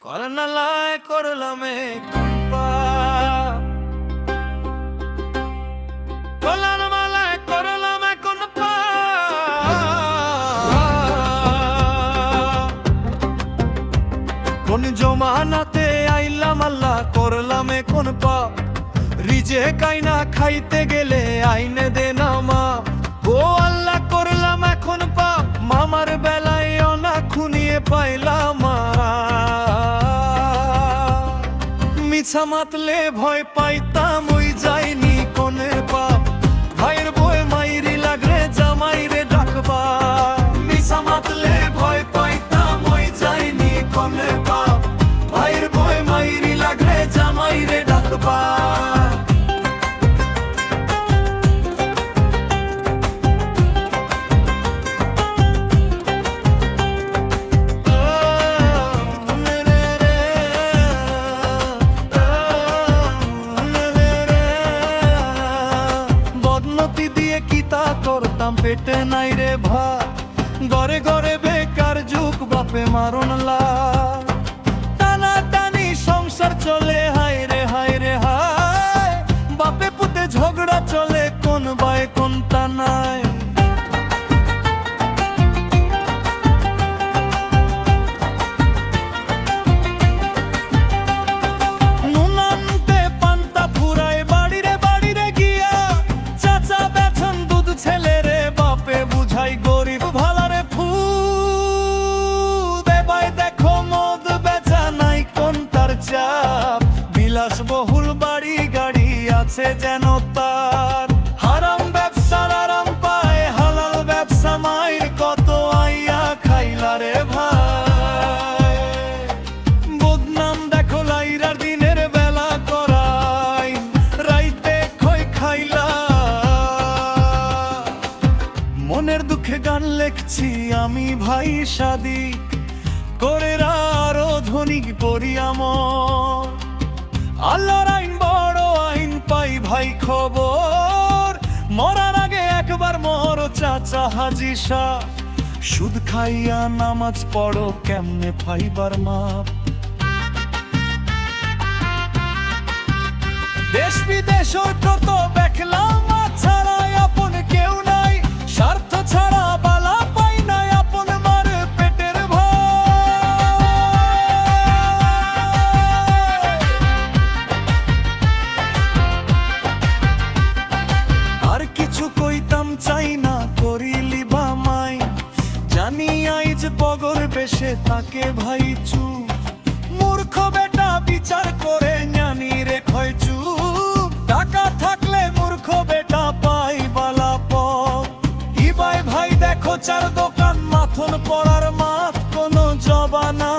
করনালায় করলামে পাপ কলার মালায় করলাম এখন পাপ কোন জমানাতে আইলাম আল্লাহ করলাম এখন পাপ রিজে কাইনা খাইতে গেলে আইনে দে না মাপ ও আল্লাহ করলাম এখন পাপ মামার বেলায় অনা খুনিয়ে পাইলাম মিছা মাতলে ভয় পাইতাম ওই যায়নি কোনে পাপ ভাইয়ের বই মাইরি লাগলে জামাইরে ডাকবা মিছা মাতলে ভয় পাইতাম ওই যায়নি কোনে পাপ ভাইয়ের বই মাইরি লাগলে জামাইরে ডাকবা করতাম পেটে নাই রে ভাত ঘরে ঘরে বেকার যুগ বাপে মারণ টানা টানি সংসার চলে হায় রে হায় রে হায় বাপে পুতে ঝগড়া চলে কোন বাই কোন টানায় গরিব ভালারে ফুদে ভাই দেখো মদ বেচা নাই কোন তার চাপ বিলাস বহুল বাড়ি গাড়ি আছে যেন তার হারাম ব্যবসার আরাম পায় হালাল ব্যবসা মায়ের কত আইয়া খাইলা রে ভাই বদনাম দেখো লাইরার দিনের বেলা করাই রাইতে খই খাইলা মনের দুঃখে গান লেখছি আমি ভাই শাদি করে আরো ধনী করি আমর আল্লাহর আইন বড় আইন পাই ভাই খবর মরার আগে একবার মর চাচা হাজি শাহ সুদ খাইয়া নামাজ পড়ো কেমনে ফাইবার মাপ দেশ বিদেশ কত দেখলাম ছাড়া আপন কেউ নাই স্বার্থ ছাড়া বালা পাই না আপন মার পেটের ভাই আর কিছু কইতাম চাই না করিলি বা মাই জানি আইজ বগর বেশে তাকে ভাই চুপ মূর্খ বেটা বিচার করে জ্ঞানী রে খয় চুপ টাকা থাকলে মূর্খ বেটা পাই বালা ভাই দেখো চার দোকান মাথন পড়ার মাত কোনো জবানা